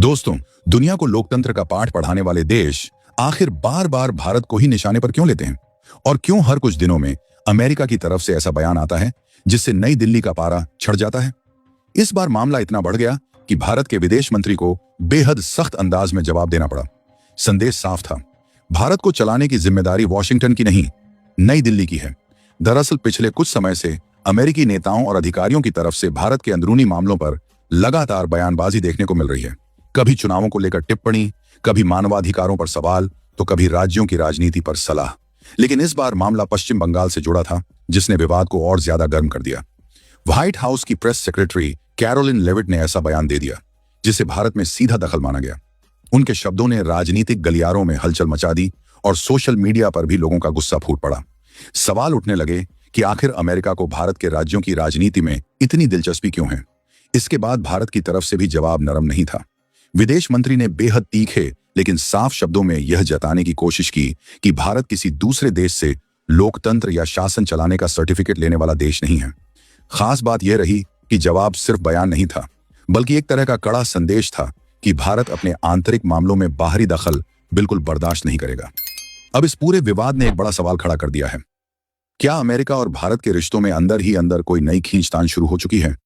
दोस्तों, दुनिया को लोकतंत्र का पाठ पढ़ाने वाले देश आखिर बार बार भारत को ही निशाने पर क्यों लेते हैं? और क्यों हर कुछ दिनों में अमेरिका की तरफ से ऐसा बयान आता है जिससे नई दिल्ली का पारा चढ़ जाता है? इस बार मामला इतना बढ़ गया कि भारत के विदेश मंत्री को बेहद सख्त अंदाज में जवाब देना पड़ा। संदेश साफ था, भारत को चलाने की जिम्मेदारी वॉशिंगटन की नहीं, नई दिल्ली की है। दरअसल पिछले कुछ समय से अमेरिकी नेताओं और अधिकारियों की तरफ से भारत के अंदरूनी मामलों पर लगातार बयानबाजी देखने को मिल रही है। कभी चुनावों को लेकर टिप्पणी, कभी मानवाधिकारों पर सवाल, तो कभी राज्यों की राजनीति पर सलाह। लेकिन इस बार मामला पश्चिम बंगाल से जुड़ा था, जिसने विवाद को और ज्यादा गर्म कर दिया। व्हाइट हाउस की प्रेस सेक्रेटरी कैरोलिन लेविट ने ऐसा बयान दे दिया जिसे भारत में सीधा दखल माना गया। उनके शब्दों ने राजनीतिक गलियारों में हलचल मचा दी और सोशल मीडिया पर भी लोगों का गुस्सा फूट पड़ा। सवाल उठने लगे कि आखिर अमेरिका को भारत के राज्यों की राजनीति में इतनी दिलचस्पी क्यों है। इसके बाद भारत की तरफ से भी जवाब नरम नहीं था। विदेश मंत्री ने बेहद तीखे लेकिन साफ शब्दों में यह जताने की कोशिश की कि भारत किसी दूसरे देश से लोकतंत्र या शासन चलाने का सर्टिफिकेट लेने वाला देश नहीं है। खास बात यह रही कि जवाब सिर्फ बयान नहीं था, बल्कि एक तरह का कड़ा संदेश था कि भारत अपने आंतरिक मामलों में बाहरी दखल बिल्कुल बर्दाश्त नहीं करेगा। अब इस पूरे विवाद ने एक बड़ा सवाल खड़ा कर दिया है। क्या अमेरिका और भारत के रिश्तों में अंदर ही अंदर कोई नई खींचतान शुरू हो चुकी है?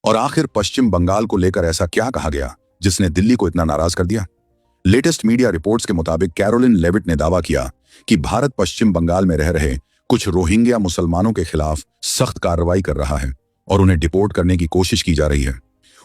और आखिर पश्चिम बंगाल को लेकर ऐसा क्या कहा गया जिसने दिल्ली को इतना नाराज कर दिया? लेटेस्ट मीडिया रिपोर्ट्स के मुताबिक कैरोलिन लेविट ने दावा किया कि भारत पश्चिम बंगाल में रह रहे कुछ रोहिंग्या मुसलमानों के खिलाफ सख्त कार्रवाई कर रहा है और उन्हें डिपोर्ट करने की कोशिश की जा रही है।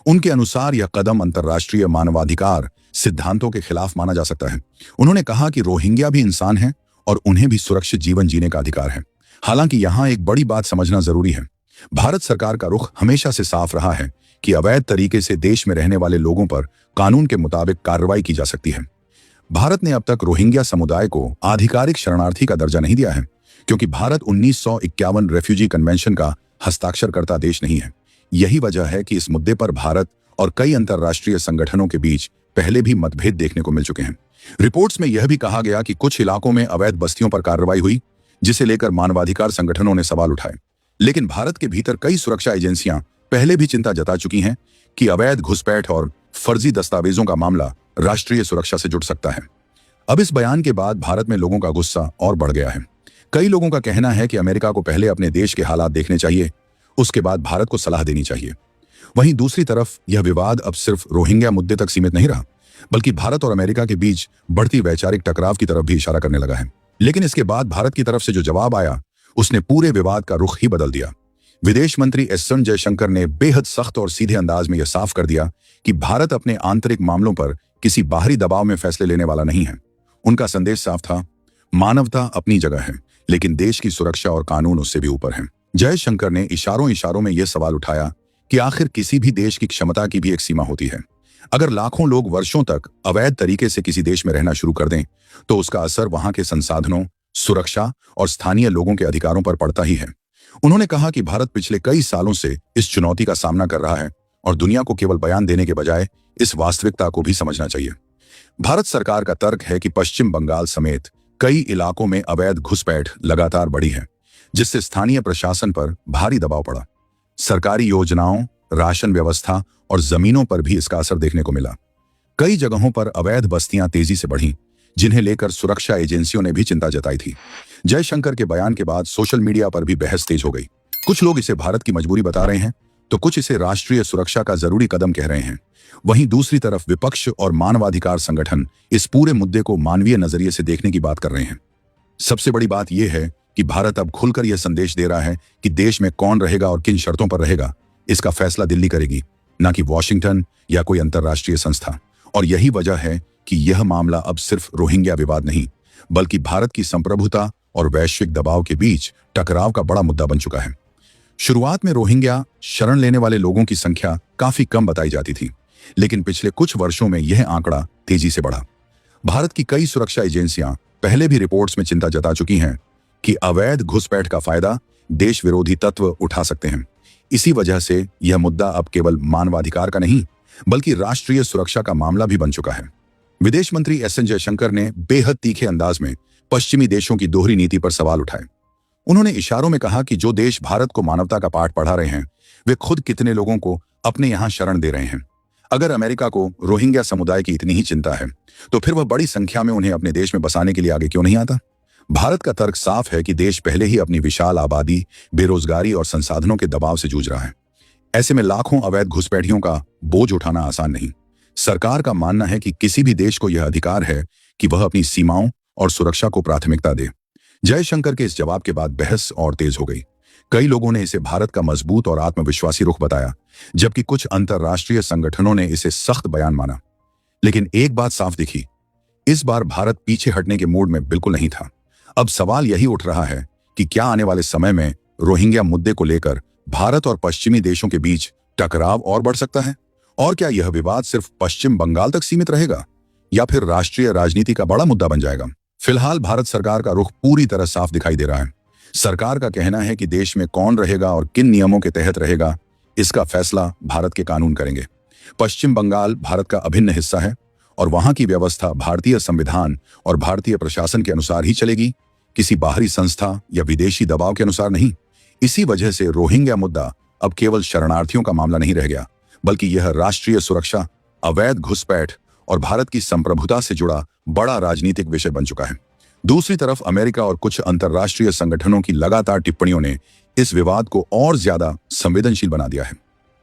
उनके अनुसार यह कदम अंतर्राष्ट्रीय मानवाधिकार सिद्धांतों के खिलाफ माना जा सकता है। उन्होंने कहा कि रोहिंग्या भी इंसान हैं और उन्हें भी सुरक्षित जीवन जीने का अधिकार है। हालांकि यहां एक बड़ी बात समझना जरूरी है। भारत सरकार का रुख हमेशा से साफ रहा है कि अवैध तरीके से देश में रहने वाले लोगों पर कानून के मुताबिक कार्रवाई की जा सकती है। भारत ने अब तक रोहिंग्या समुदाय को आधिकारिक शरणार्थी का दर्जा नहीं दिया है, क्योंकि भारत 1951 रेफ्यूजी कन्वेंशन का हस्ताक्षरकर्ता देश नहीं है। यही वजह है कि इस मुद्दे पर भारत और कई अंतर्राष्ट्रीय संगठनों के बीच पहले भी मतभेद देखने को मिल चुके हैं। रिपोर्ट्स में यह भी कहा गया कि कुछ इलाकों में अवैध बस्तियों पर कार्रवाई हुई, जिसे लेकर मानवाधिकार संगठनों ने सवाल उठाए। लेकिन भारत के भीतर कई सुरक्षा एजेंसियां पहले भी चिंता जता चुकी हैं कि अवैध घुसपैठ और फर्जी दस्तावेजों का मामला राष्ट्रीय सुरक्षा से जुड़ सकता है। अब इस बयान के बाद भारत में लोगों का गुस्सा और बढ़ गया है। कई लोगों का कहना है कि अमेरिका को पहले अपने देश के हालात देखने चाहिए, उसके बाद भारत को सलाह देनी चाहिए। वहीं दूसरी तरफ यह विवाद अब सिर्फ रोहिंग्या मुद्दे तक सीमित नहीं रहा, बल्कि भारत और अमेरिका के बीच बढ़ती वैचारिक टकराव की तरफ भी इशारा करने लगा है। लेकिन इसके बाद भारत की तरफ से जो जवाब आया, उसने पूरे विवाद का रुख ही बदल दिया। विदेश मंत्री एस जयशंकर ने बेहद सख्त और सीधे अंदाज में यह साफ कर दिया कि भारत अपने आंतरिक मामलों पर किसी बाहरी दबाव में फैसले लेने वाला नहीं है। उनका संदेश साफ था, मानवता अपनी जगह है, लेकिन देश की सुरक्षा और कानून उससे भी ऊपर है। जयशंकर ने इशारों में यह सवाल उठाया कि आखिर किसी भी देश की क्षमता की भी एक सीमा होती है। अगर लाखों लोग वर्षों तक अवैध तरीके से किसी देश में रहना शुरू कर दें, तो उसका असर वहां के संसाधनों, सुरक्षा और स्थानीय लोगों के अधिकारों पर पड़ता ही है। उन्होंने कहा कि भारत पिछले कई सालों से इस चुनौती का सामना कर रहा है और दुनिया को केवल बयान देने के बजाय इस वास्तविकता को भी समझना चाहिए। भारत सरकार का तर्क है कि पश्चिम बंगाल समेत कई इलाकों में अवैध घुसपैठ लगातार बढ़ी है, जिससे स्थानीय प्रशासन पर भारी दबाव पड़ा। सरकारी योजनाओं, राशन व्यवस्था और जमीनों पर भी इसका असर देखने को मिला। कई जगहों पर अवैध बस्तियां तेजी से बढ़ी, जिन्हें लेकर सुरक्षा एजेंसियों ने भी चिंता जताई थी। जयशंकर के बयान के बाद सोशल मीडिया पर भी बहस तेज हो गई। कुछ लोग इसे भारत की मजबूरी बता रहे हैं, तो कुछ इसे राष्ट्रीय सुरक्षा का जरूरी कदम कह रहे हैं। वहीं दूसरी तरफ विपक्ष और मानवाधिकार संगठन इस पूरे मुद्दे को मानवीय नजरिए से देखने की बात कर रहे हैं। सबसे बड़ी बात यह है कि भारत अब खुलकर यह संदेश दे रहा है कि देश में कौन रहेगा और किन शर्तों पर रहेगा, इसका फैसला दिल्ली करेगी, न कि वॉशिंगटन या कोई अंतर्राष्ट्रीय संस्था। और यही वजह है कि यह मामला अब सिर्फ रोहिंग्या विवाद नहीं, बल्कि भारत की संप्रभुता और वैश्विक दबाव के बीच टकराव का बड़ा मुद्दा बन चुका है। शुरुआत में रोहिंग्या शरण लेने वाले लोगों की संख्या काफी कम बताई जाती थी, लेकिन पिछले कुछ वर्षों में यह आंकड़ा तेजी से बढ़ा। भारत की कई सुरक्षा एजेंसियां पहले भी रिपोर्ट्स में चिंता जता चुकी हैं कि अवैध घुसपैठ का फायदा देश विरोधी तत्व उठा सकते हैं। इसी वजह से यह मुद्दा अब केवल मानवाधिकार का नहीं, बल्कि राष्ट्रीय सुरक्षा का मामला भी बन चुका है। विदेश मंत्री एस जयशंकर ने बेहद तीखे अंदाज में पश्चिमी देशों की दोहरी नीति पर सवाल उठाए। उन्होंने इशारों में कहा कि जो देश भारत को मानवता का पाठ पढ़ा रहे हैं, वे खुद कितने लोगों को अपने यहां शरण दे रहे हैं। अगर अमेरिका को रोहिंग्या समुदाय की इतनी ही चिंता है तो फिर वह बड़ी संख्या में उन्हें अपने देश में बसाने के लिए आगे क्यों नहीं आता? भारत का तर्क साफ है कि देश पहले ही अपनी विशाल आबादी, बेरोजगारी और संसाधनों के दबाव से जूझ रहा है। ऐसे में लाखों अवैध घुसपैठियों का बोझ उठाना आसान नहीं। सरकार का मानना है कि किसी भी देश को यह अधिकार है कि वह अपनी सीमाओं और सुरक्षा को प्राथमिकता दे। जयशंकर के इस जवाब के बाद बहस और तेज हो गई। कई लोगों ने इसे भारत का मजबूत और आत्मविश्वासी रुख बताया, जबकि कुछ अंतर्राष्ट्रीय संगठनों ने इसे सख्त बयान माना। लेकिन एक बात साफ दिखी, इस बार भारत पीछे हटने के मूड में बिल्कुल नहीं था। अब सवाल यही उठ रहा है कि क्या आने वाले समय में रोहिंग्या मुद्दे को लेकर भारत और पश्चिमी देशों के बीच टकराव और बढ़ सकता है? और क्या यह विवाद सिर्फ पश्चिम बंगाल तक सीमित रहेगा या फिर राष्ट्रीय राजनीति का बड़ा मुद्दा बन जाएगा? फिलहाल भारत सरकार का रुख पूरी तरह साफ दिखाई दे रहा है। सरकार का कहना है कि देश में कौन रहेगा और किन नियमों के तहत रहेगा, इसका फैसला भारत के कानून करेंगे। पश्चिम बंगाल भारत का अभिन्न हिस्सा है और वहां की व्यवस्था भारतीय संविधान और भारतीय प्रशासन के अनुसार ही चलेगी, किसी बाहरी संस्था या विदेशी दबाव के अनुसार नहीं। इसी वजह से रोहिंग्या मुद्दा अब केवल शरणार्थियों का मामला नहीं रह गया, बल्कि यह राष्ट्रीय सुरक्षा, अवैध घुसपैठ और भारत की संप्रभुता से जुड़ा बड़ा राजनीतिक विषय बन चुका है। दूसरी तरफ अमेरिका और कुछ अंतर्राष्ट्रीय संगठनों की लगातार टिप्पणियों ने इस विवाद को और ज्यादा संवेदनशील बना दिया है।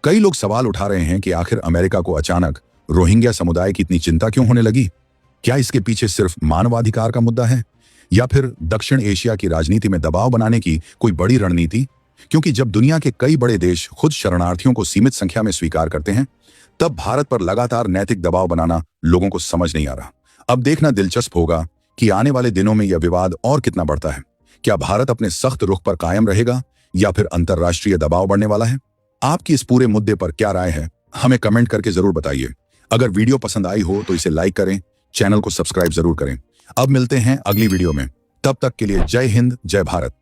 कई लोग सवाल उठा रहे हैं कि आखिर अमेरिका को अचानक रोहिंग्या समुदाय की इतनी चिंता क्यों होने लगी? क्या इसके पीछे सिर्फ मानवाधिकार का मुद्दा है या फिर दक्षिण एशिया की राजनीति में दबाव बनाने की कोई बड़ी रणनीति? क्योंकि जब दुनिया के कई बड़े देश खुद शरणार्थियों को सीमित संख्या में स्वीकार करते हैं, तब भारत पर लगातार नैतिक दबाव बनाना लोगों को समझ नहीं आ रहा। अब देखना दिलचस्प होगा कि आने वाले दिनों में यह विवाद और कितना बढ़ता है। क्या भारत अपने सख्त रुख पर कायम रहेगा या फिर अंतर्राष्ट्रीय दबाव बढ़ने वाला है? आपकी इस पूरे मुद्दे पर क्या राय है, हमें कमेंट करके जरूर बताइए। अगर वीडियो पसंद आई हो तो इसे लाइक करें, चैनल को सब्सक्राइब जरूर करें। अब मिलते हैं अगली वीडियो में। तब तक के लिए जय हिंद, जय भारत।